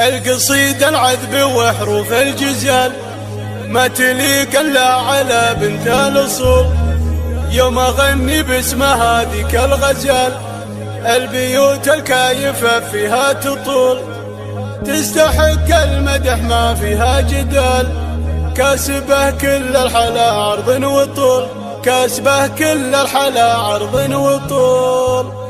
القصيدة العذب وحروف الجزال ما تليق الا على بنت الاصول. يوم اغني باسمها ذيك الغزال البيوت الكايفة فيها تطول، تستحق المدح ما فيها جدال، كاسبه كل الحلا عرض وطول، كاسبه كل الحلا عرض وطول.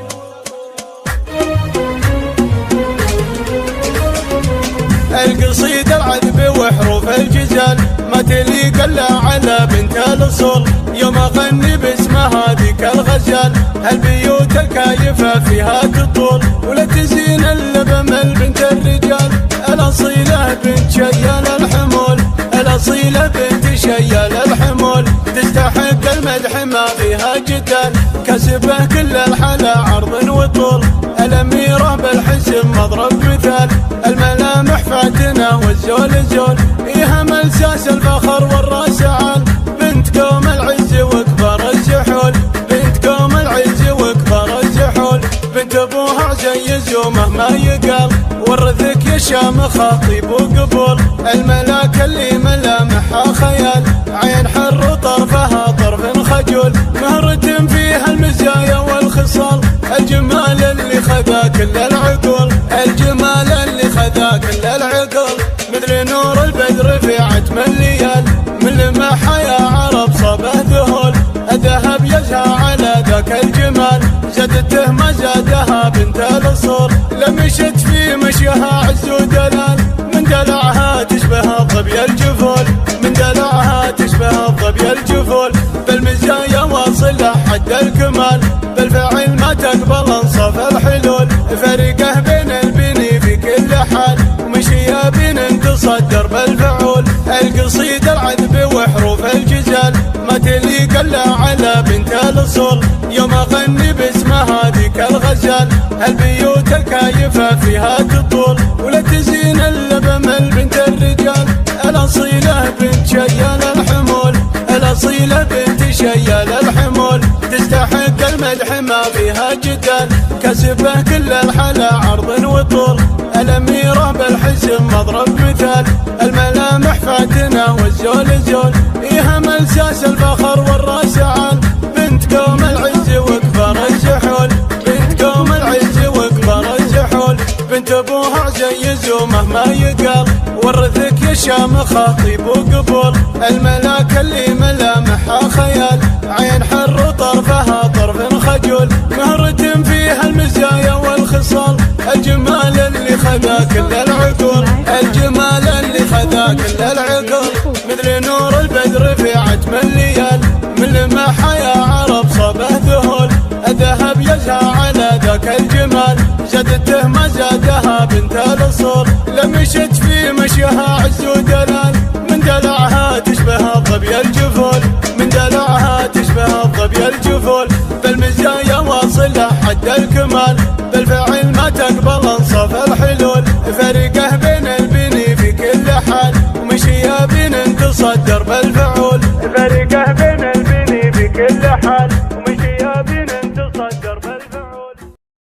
القصيدة العذب وحروف الجزال ما تليق الا على بنت الاصول. يوم اغني باسمها ذيك الغزال البيوت الكايفة فيها تطول، ولا تزين الا بمل بنت الرجال الاصيلة بنت شيال الحمول، الاصيلة بنت شيال الحمول، تستحق المدح ما فيها جدال، كسبه كل الحلا عرض وطول، الاميرة بالحسن مضرب مثال، الملامح فاتنة والزول زول، إيها ملساس الفخر والراس عال، بنت قوم العز وكبر الزحول، بنت قوم العز وكبر الزحول، بنت ابوها زي زومه ما يقال، ورثك يا شام خطيب وقبول، الملاك اللي ملامحها خيال، عين حر وطرفها طرف خجول، مهرة فيها المزايا والخصال، الجمال اللي خذا كل العقول، الجمال اللي خذا كل العقول، مثل نور البدر في عتم الليال، من لمحها يا عرب صبه ذهول، الذهب يزهى على ذاك الجمال، زادته ما زادها بنت الاصول، لمشت في مشيها عز ودلال، من دلعها تشبه الظبي الجفول، من دلعها تشبه الظبي الجفول، بالمزايا واصل حد الكمال، بالفعل ما تقبل انصاف الحلول، فرقه بين البني في كل حال، ومشيها بين تصدر بالفعول. القصيدة العذب وحروف الجزال ما تليق الا على بنت الاصول، يوم اغني باسمها ذيك الغزال البيوت الكايفة فيها تطول، ولا تزين الا بمل بنت الرجال الاصيلة بنت شيال الحمول، الاصيلة بنت شيال الحمول، تستحق المدح ما فيها جدال، كسبه كل الحلا عرض وطول، الاميرة بالحسن مضرب مثال، الملامح فاتنة والزول زول، إيها ملساس الفخر والراس عال، بنت قوم العز وكبر الزحول، بنت قوم العز وكبر الزحول، بنت ابوها زي زومه ما يقال، ورثك يا شام خطيب وقبول، الملاك اللي ملامحها خيال، عين حر وطرفها طرف خجول، مهرة فيها المزايا والخصال، الجمال اللي خذا كل العقول، الجمال اللي خذا كل العقول، مثل نور البدر في عتم الليال، من لمحها يا عرب صبه ذهول، الذهب يزهى على ذاك الجمال، زادته ما زادها بنت الاصول، لمشت في مشيها عز ودلال، من دلعها تشبه الظبي الجفول، من دلعها تشبه الظبي الجفول، بالمزايا واصل حد الكمال، بالفعل ما تقبل